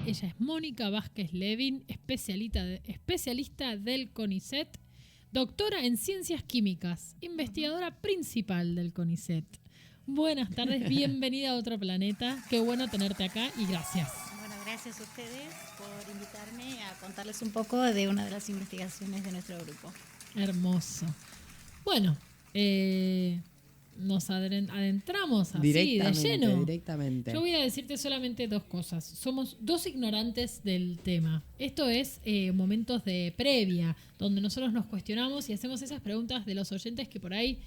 Ella es Mónica Vázquez Levin, especialista del CONICET, doctora en Ciencias Químicas, investigadora principal del CONICET. Buenas tardes, bienvenida a Otro Planeta. Qué bueno tenerte acá y gracias. Bueno, gracias a ustedes por invitarme a contarles un poco de una de las investigaciones de nuestro grupo. Hermoso. Bueno, nos adentramos así de lleno. Directamente. Yo voy a decirte solamente dos cosas. Somos dos ignorantes del tema. Esto es momentos de previa, donde nosotros nos cuestionamos y hacemos esas preguntas de los oyentes que por ahí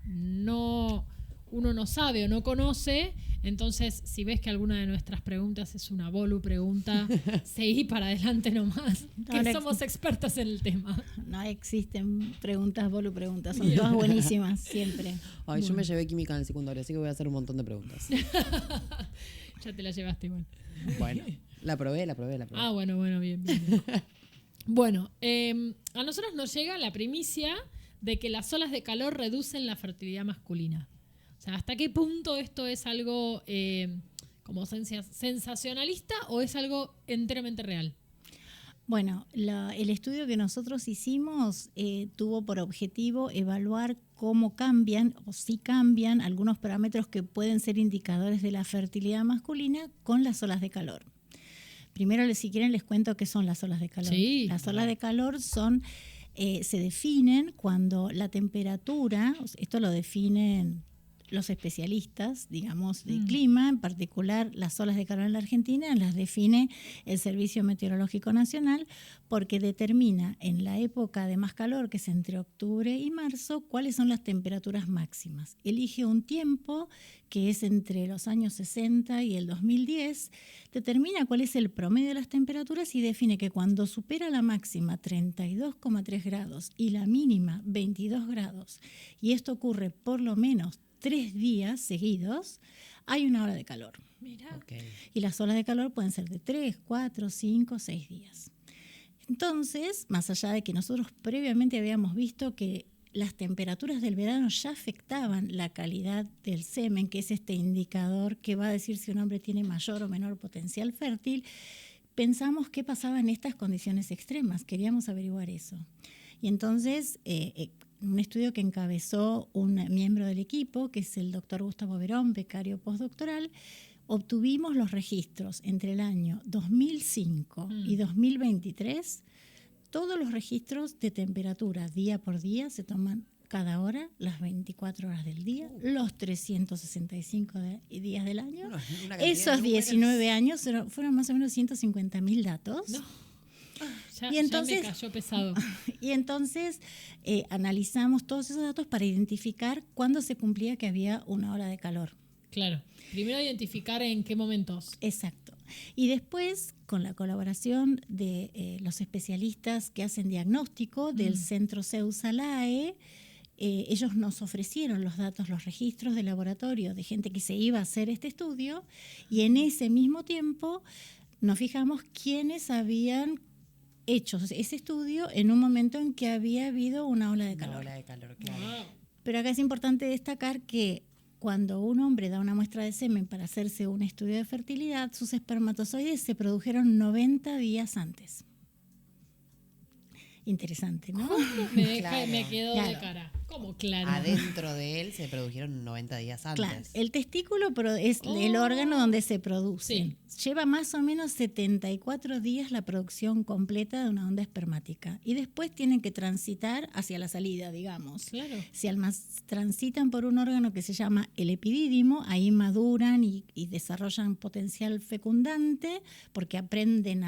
uno no sabe o no conoce. Entonces, si ves que alguna de nuestras preguntas es una pregunta, seguí para adelante nomás, que somos expertos en el tema. No existen preguntas, preguntas, son todas buenísimas, siempre. Ay, Bueno. Yo me llevé química en el secundario, así que voy a hacer un montón de preguntas. Ya te la llevaste igual. Bueno, la probé. Ah, bueno, bien. Bueno, a nosotros nos llega la primicia de que las olas de calor reducen la fertilidad masculina. O sea, ¿hasta qué punto esto es algo como sensacionalista o es algo enteramente real? Bueno, el estudio que nosotros hicimos tuvo por objetivo evaluar cómo cambian o si cambian algunos parámetros que pueden ser indicadores de la fertilidad masculina con las olas de calor. Primero, si quieren, les cuento qué son las olas de calor. Sí. Las olas de calor se definen cuando la temperatura, esto lo definen los especialistas, digamos, de clima, en particular las olas de calor en la Argentina, las define el Servicio Meteorológico Nacional, porque determina en la época de más calor, que es entre octubre y marzo, cuáles son las temperaturas máximas. Elige un tiempo que es entre los años 60 y el 2010, determina cuál es el promedio de las temperaturas y define que cuando supera la máxima 32,3 grados y la mínima 22 grados, y esto ocurre por lo menos 3 días seguidos, hay una ola de calor. Mirá. Okay. Y las olas de calor pueden ser de 3, 4, 5, 6 días. Entonces, más allá de que nosotros previamente habíamos visto que las temperaturas del verano ya afectaban la calidad del semen, que es este indicador que va a decir si un hombre tiene mayor o menor potencial fértil, pensamos qué pasaba en estas condiciones extremas, queríamos averiguar eso. Y entonces, un estudio que encabezó un miembro del equipo, que es el doctor Gustavo Verón, becario postdoctoral, obtuvimos los registros entre el año 2005 y 2023. Todos los registros de temperatura día por día se toman cada hora, las 24 horas del día, los 365 días del año. Esos 19 años fueron más o menos 150.000 datos. No. Y entonces, ya me cayó pesado. Y entonces analizamos todos esos datos para identificar cuándo se cumplía que había una ola de calor. Claro. Primero identificar en qué momentos. Exacto. Y después, con la colaboración de los especialistas que hacen diagnóstico del Centro CEU-SALAE, ellos nos ofrecieron los datos, los registros de laboratorio de gente que se iba a hacer este estudio, y en ese mismo tiempo nos fijamos quiénes habían hecho ese estudio en un momento en que había habido una ola de calor. Claro. Wow. Pero acá es importante destacar que cuando un hombre da una muestra de semen para hacerse un estudio de fertilidad, sus espermatozoides se produjeron 90 días antes. Interesante, ¿no? Me quedó de Claro. cara. ¿Cómo claro? Adentro de él se produjeron 90 días antes. Claro, el testículo es el órgano donde se produce. Sí. Lleva más o menos 74 días la producción completa de una onda espermática. Y después tienen que transitar hacia la salida, digamos. Claro. Si transitan por un órgano que se llama el epidídimo, ahí maduran y desarrollan potencial fecundante, porque aprenden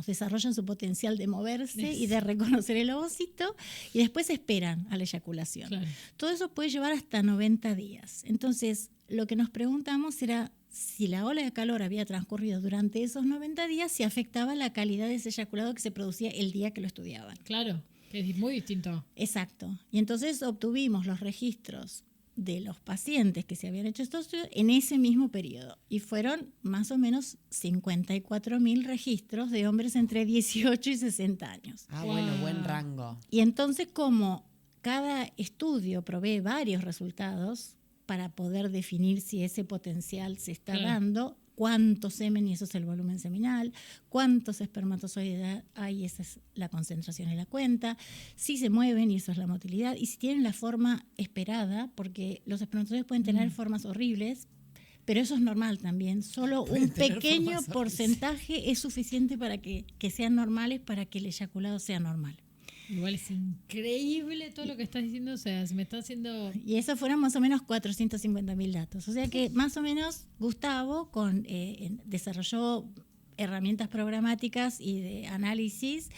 desarrollan su potencial de moverse y de reconocer el ovocito, y después esperan a la eyaculación. Claro. Todo eso puede llevar hasta 90 días. Entonces, lo que nos preguntamos era si la ola de calor había transcurrido durante esos 90 días, si afectaba la calidad de ese eyaculado que se producía el día que lo estudiaban. Claro, que es muy distinto. Exacto. Y entonces obtuvimos los registros de los pacientes que se habían hecho estos estudios en ese mismo periodo. Y fueron más o menos 54.000 registros de hombres entre 18 y 60 años. Ah, bueno, buen rango. Y entonces, como cada estudio provee varios resultados para poder definir si ese potencial se está dando, cuánto semen, y eso es el volumen seminal, cuántos espermatozoides hay, esa es la concentración y la cuenta, si se mueven, y eso es la motilidad, y si tienen la forma esperada, porque los espermatozoides pueden tener formas horribles, pero eso es normal también. Solo un pequeño porcentaje es suficiente para que sean normales, para que el eyaculado sea normal. Igual es increíble todo lo que estás diciendo, o sea, se me está haciendo... Y esos fueron más o menos 450.000 datos. O sea que más o menos Gustavo desarrolló herramientas programáticas y de análisis,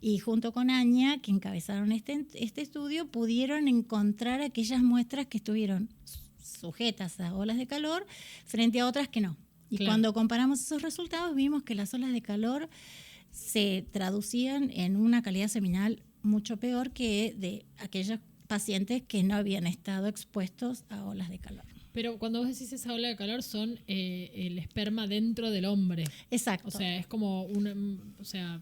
y junto con Anya, que encabezaron este estudio, pudieron encontrar aquellas muestras que estuvieron sujetas a olas de calor frente a otras que no. Y claro, cuando comparamos esos resultados, vimos que las olas de calor se traducían en una calidad seminal mucho peor que de aquellos pacientes que no habían estado expuestos a olas de calor. Pero cuando vos decís esa ola de calor, son el esperma dentro del hombre. Exacto. O sea, es como una... O sea...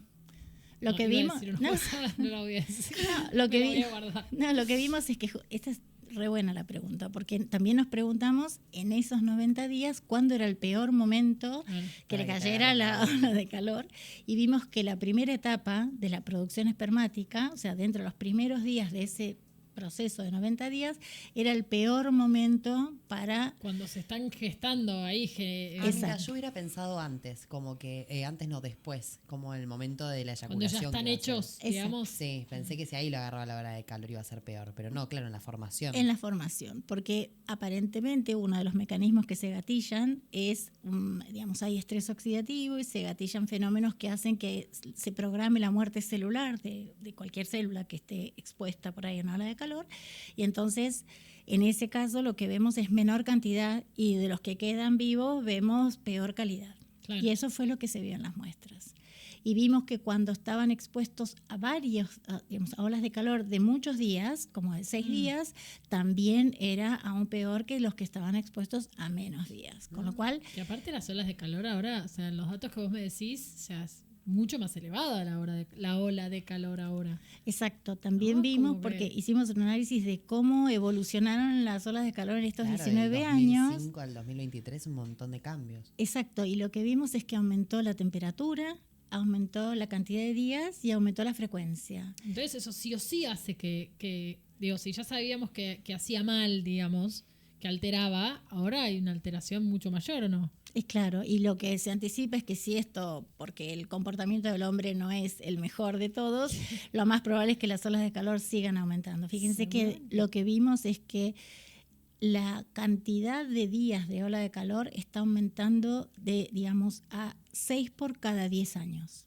Lo que vimos... No la voy a decir. Lo que voy a guardar. lo que vimos es que... Esta es re buena la pregunta, porque también nos preguntamos en esos 90 días cuándo era el peor momento que le cayera la ola de calor, y vimos que la primera etapa de la producción espermática, o sea, dentro de los primeros días de ese proceso de 90 días, era el peor momento para... Cuando se están gestando ahí. Mira, yo hubiera pensado antes, como que antes no, después, como el momento de la Cuando eyaculación. ya están hechos, digamos. Sí, pensé que si ahí lo agarraba la hora de calor iba a ser peor, pero no, claro, en la formación. En la formación, porque aparentemente uno de los mecanismos que se gatillan es, digamos, hay estrés oxidativo y se gatillan fenómenos que hacen que se programe la muerte celular de cualquier célula que esté expuesta por ahí en una ola de calor, y entonces en ese caso lo que vemos es menor cantidad, y de los que quedan vivos vemos peor calidad. Claro. Y eso fue lo que se vio en las muestras. Y vimos que cuando estaban expuestos a a olas de calor de muchos días, como de 6 días, también era aún peor que los que estaban expuestos a menos días. Con lo cual... Y aparte las olas de calor ahora, o sea, los datos que vos me decís, o sea, es mucho más elevada la ola de calor ahora. Exacto, también vimos, porque hicimos un análisis de cómo evolucionaron las olas de calor en estos 19 años. Del 2005 al 2023 un montón de cambios. Exacto, y lo que vimos es que aumentó la temperatura, aumentó la cantidad de días y aumentó la frecuencia. Entonces eso sí o sí hace que digo, si ya sabíamos que hacía mal, digamos, que alteraba, ahora hay una alteración mucho mayor, ¿o no? Es claro, y lo que se anticipa es que si esto, porque el comportamiento del hombre no es el mejor de todos, lo más probable es que las olas de calor sigan aumentando. Fíjense que lo que vimos es que la cantidad de días de ola de calor está aumentando a 6 por cada 10 años.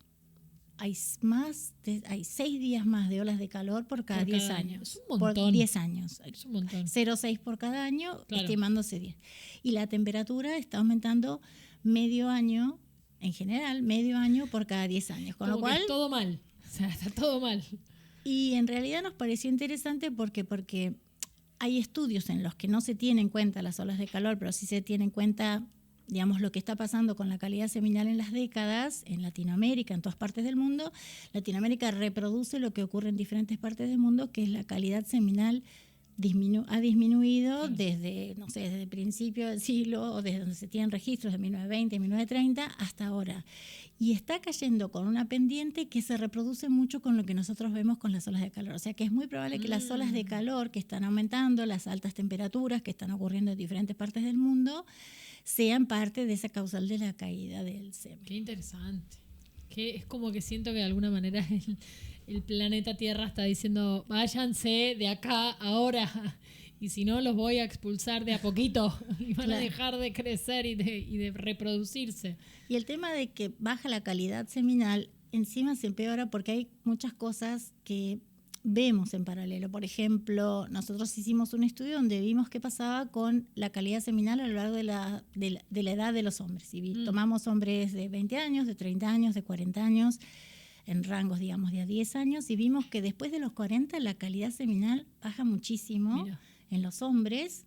Hay 6 días más de olas de calor por cada 10 años. Es un montón. Por 10 años. Es un montón. 0,6 por cada año, claro, estimándose 10. Y la temperatura está aumentando medio año, en general, medio año por cada 10 años. Con como lo cual, que es todo mal. O sea, está todo mal. Y en realidad nos pareció interesante porque hay estudios en los que no se tienen en cuenta las olas de calor, pero sí se tiene en cuenta, digamos, lo que está pasando con la calidad seminal en las décadas, en Latinoamérica, en todas partes del mundo. Latinoamérica reproduce lo que ocurre en diferentes partes del mundo, que es la calidad seminal ha disminuido desde el principio del siglo, o desde donde se tienen registros de 1920, 1930 hasta ahora. Y está cayendo con una pendiente que se reproduce mucho con lo que nosotros vemos con las olas de calor. O sea que es muy probable que las olas de calor que están aumentando, las altas temperaturas que están ocurriendo en diferentes partes del mundo, sean parte de esa causal de la caída del semen. Qué interesante. Que es como que siento que de alguna manera el planeta Tierra está diciendo, váyanse de acá ahora, y si no los voy a expulsar de a poquito y van a dejar de crecer y de reproducirse. Y el tema de que baja la calidad seminal encima se empeora porque hay muchas cosas que vemos en paralelo. Por ejemplo, nosotros hicimos un estudio donde vimos qué pasaba con la calidad seminal a lo largo de la edad de los hombres. Y tomamos hombres de 20 años, de 30 años, de 40 años, en rangos, digamos, de a 10 años, y vimos que después de los 40 la calidad seminal baja muchísimo en los hombres,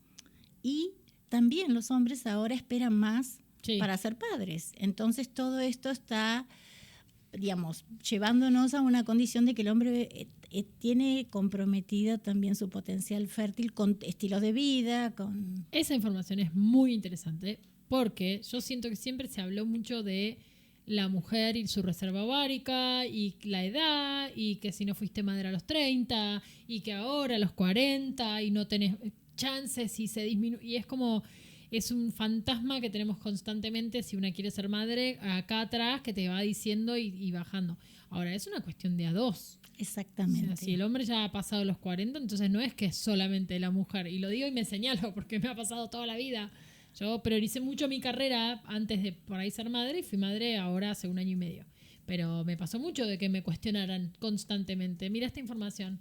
y también los hombres ahora esperan más para ser padres. Entonces todo esto está, digamos, llevándonos a una condición de que el hombre tiene comprometida también su potencial fértil con estilos de vida, con... Esa información es muy interesante porque yo siento que siempre se habló mucho de la mujer y su reserva ovárica y la edad y que si no fuiste madre a los 30 y que ahora a los 40 y no tenés chances y se disminuye. Y es como, es un fantasma que tenemos constantemente si una quiere ser madre acá atrás que te va diciendo y bajando. Ahora, es una cuestión de a dos. Exactamente. O sea, si el hombre ya ha pasado los 40, entonces no es que es solamente la mujer. Y lo digo y me señalo porque me ha pasado toda la vida. Yo prioricé mucho mi carrera antes de por ahí ser madre y fui madre ahora hace 1 año y medio. Pero me pasó mucho de que me cuestionaran constantemente. Mira esta información.